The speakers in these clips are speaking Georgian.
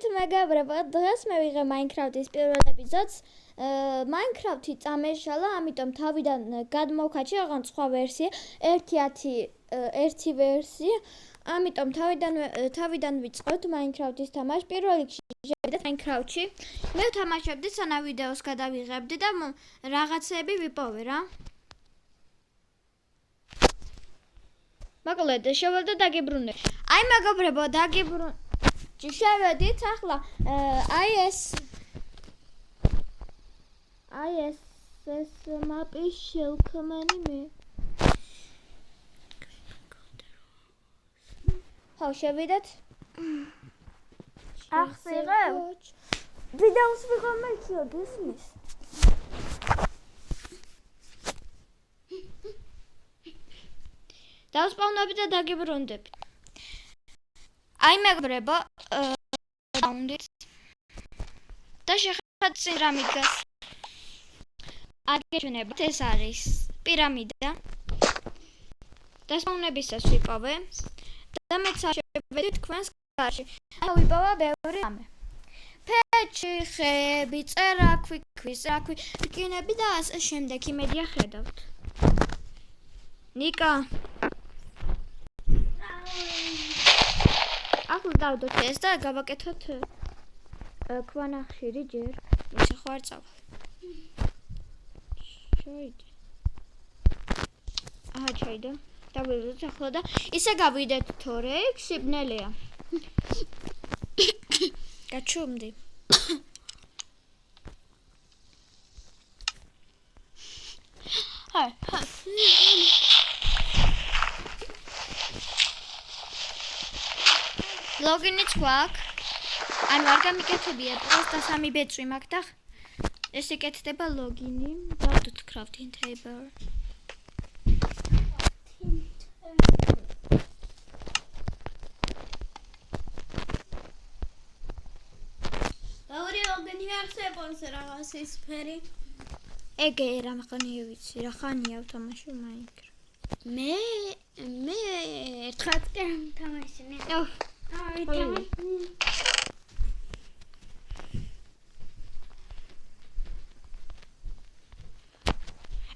მოგესალმებით, მეგობრებო, დღეს მე ვიღე Minecraft-ის პირველ ეპიზოდს. Minecraft-ი წამეშალა, ამიტომ თავიდან გადმოვქაჩი რაღაც სხვა ვერსია, 1.1 ვერსია. ამიტომ თავიდან ვიწყებთ Minecraft-ის თამაში. პირველ რიგში შევიდეთ Minecraft-ში. მე ვთამაშობდი, სანამ ვიდეოს გადავიღებდი და რაღაცები ვიპოვე რა. მოკლედ, შევედა დაგიბრუნე. აი მეგობრებო, შევედით ახლა ეს მაპის შევქმენი მე. ხო, შევიდეთ. ახსიღებ? ვიდეოს ვიღებ მე გისმის. დავსპავნები და დაგიბრუნდები. აი მეგობრებო, დავუნდით და შეხებათ წინ რა მიდგას. აგეჩვენებათ, ეს არის პირამიდა. დასპავნებისას ვიპოვე და მეც შევედით თქვენს კარში. ვიპოვა ბევრი რამე. ფეჩი, ხეები, წერაქვი, ქვისრაქვი, რკინები და ასე შემდეგ. იმედია ხედავთ. ნიკა ახლა დავდოთ ეს და გავაკეთოთ ქვანახშირი ჯერ. ისე ხო არ წავალ. ჩაიდე. ჩაიდე. დავიდეთ ახლა და ისე გავიდეთ თორე, სიბნელეა. გაჩუმდი. ლოგინიც გვაქვს. ანუ არ გამიკეთებია, პროსტა 3 ბეწვი მაქვს და ეს იკეთდება ლოგინი. დავდოთ crafting table. ორი ლოგინი ახსენებს რაღაც ის ფერი. ეგე რა ხანია ვიცი, რა ხანია ვთამაშობ Minecraft. მე ერთხელ კი თამაშობ.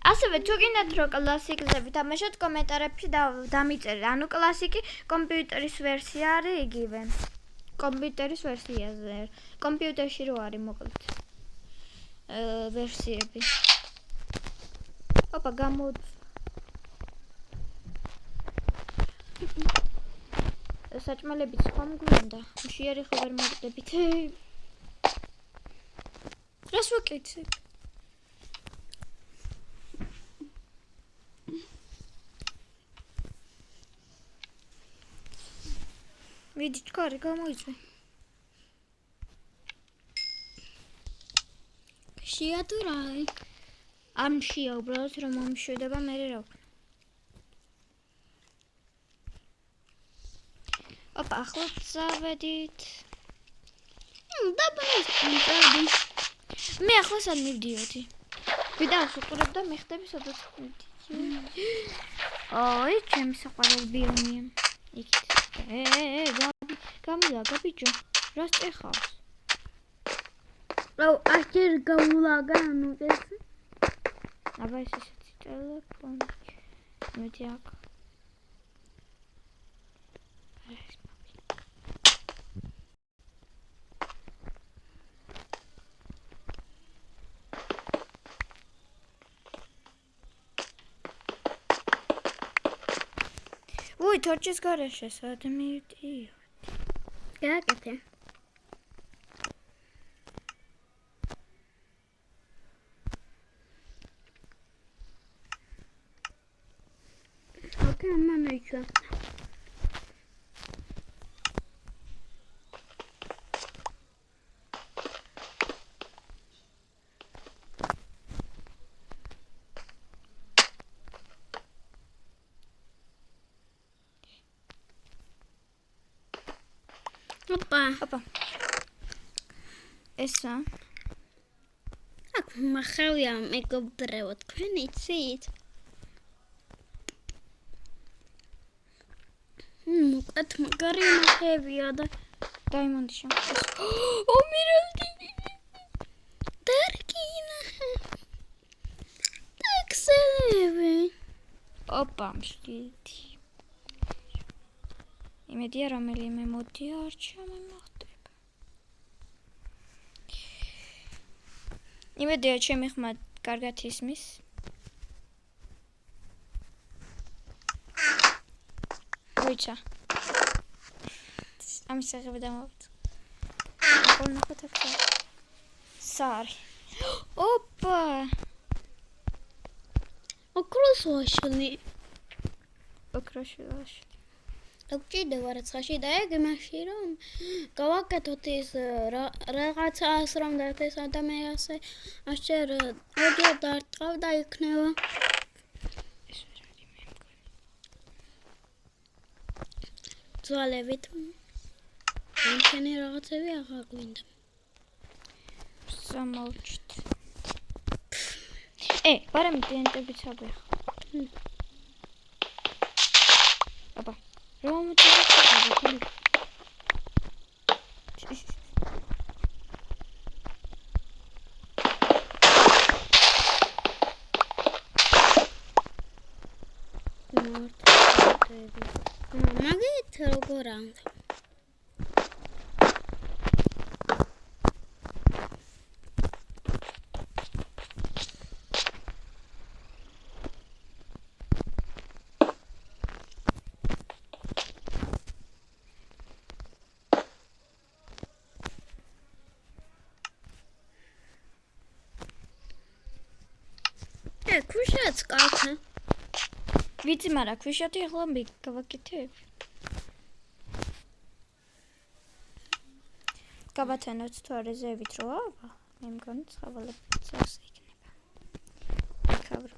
ასევე თუ გინდათ რომ კლასიკზე ვითამაშოთ, კომენტარებში დამიწერეთ. ანუ კლასიკი კომპიუტერის ვერსია არის იგივე. კომპიუტერის ვერსიაზე. კომპიუტერში რო არის მოკლედ. ვერსიები. ოპა გამოც. საჭმელებიც ხომ გვინდა? მშიერი ხო ვერ მოგდებით? რას ვაკეთებ? ვიდი ჩქარი გამოიწვე. შია თუ რა? არ მშია უბრალოდ რომ მომშვიდება მე რა ვქნა. ოპა, ახლა წავედით. დაბანე. მე ახლა სად მივდიოდი? ვიდეოს უყურებ და მეხდები სადაც მივდიოდი. ოი, ჩემი საყვარელი ბიომია. იქით. გამილაგა ბიჭო. რას წეხავს? ახერ გაულაგა ანუ ეს. აბა ეს ისეთი ტელეფონი. მეტი აქ. უი, თორჩის გარეშე სად მივდიოდი? გააკეთე. ოკეი, მამაიჩა. ოპა. ესა. აქ მახევია მეგობრებო, თქვენ იცით? მოკლედ მაგარი მახევია და Diamond შემოხდეს. Omiraldi. Darkina. Excellent. Opa, მშვიდი. იმედია რომელიმე მოდი არ ჩამემახდება. იმედია ჩემი ხმა კარგად ისმის. როიცა. ამის აღება დამოვიწყე. ნახოთ აქ. Sorry. Opa! ოქროსვაშლი. ოქროშვილაში. გჭირდება რაცხაში და ეგ იმაში რომ გავაკეთოთ ის რაღაცას რომ და ეს ადამიანს აღჭერ აუდიო დარტყავ და იქნება ეს ვერ არის მე მგონი. ძვალებით ამქენი რაღაცები აღარ გვინდა სამოვჭით. პარამი დენტებიც აგვეხ. აბა რომ მოწევი მაგით როგორ ამდა ქუშაც კაცა ვიცი, მაგრამ ქვიშათი ახლა გავაკეთებ. გავათანოთ თუ რეზერვით რო აბა, მე მგონი ცხოველებიც ასე იქნება. იქავრ.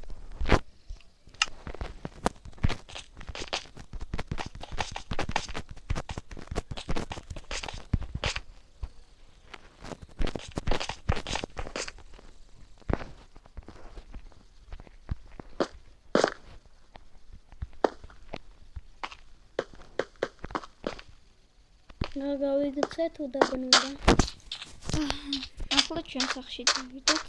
გავიგცეთ უდაბნურა. ახლა ჩვენ სახში დავიდეთ.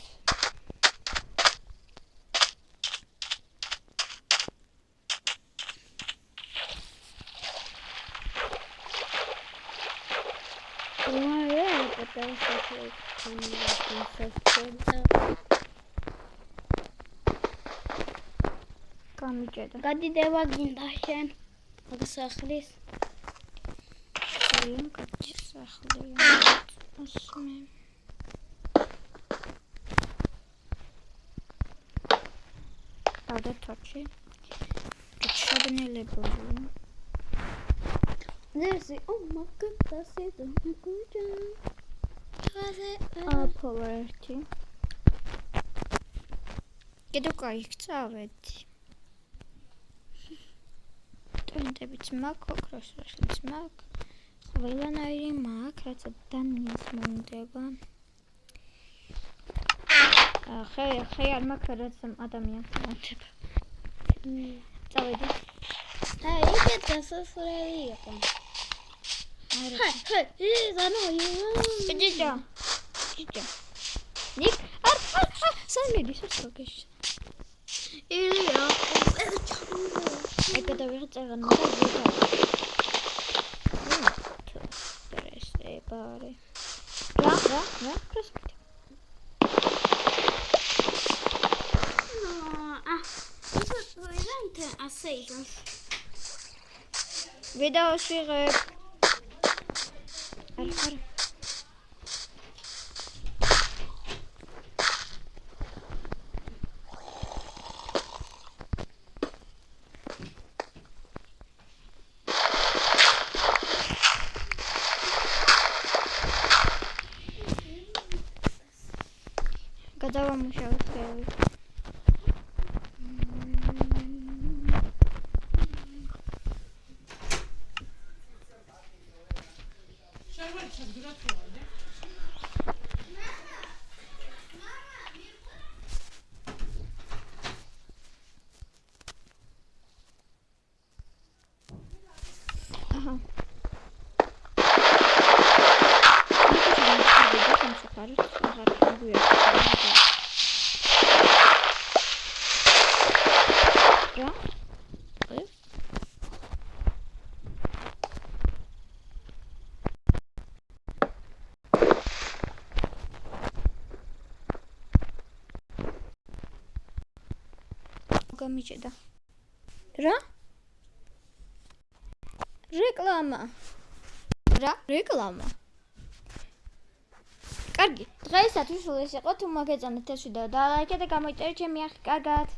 გამიჭედა. გადიდება გინდა შენ აღსახლის Ien katsahli. Asme. Ada touchy. Chadnelebulu. There's oh my god, that's it. Poverty. Gedo გაიქცავეთი. ტვინტებიც მაქვს, ოქროსვაშლიც მაქვს. ყველანაირი მაქვს, რაც ადამიანს მომდება. ხე არ მაქვს, რაც ადამიანს მომდება. წავედი. იქ დასასრული იყო. ჯიჯა. ნიკ, სამედი სოცხოგეშ. ილია. ეგ დავიღწევან მაგა. Pare. Ra, prospect. No, this is veramente aceito. Video schwierig. Ar. Gadała musiał zrobić. Aha. გამიჭედა. რა? რეკლამა. რა? რეკლამა. კარგი, დღეისათვის სულ ეს იყო. თუ მოგეწონათ ეს ვიდეო, დალაიქეთ და გამოიწერეთ ჩემი არხი. კარგად.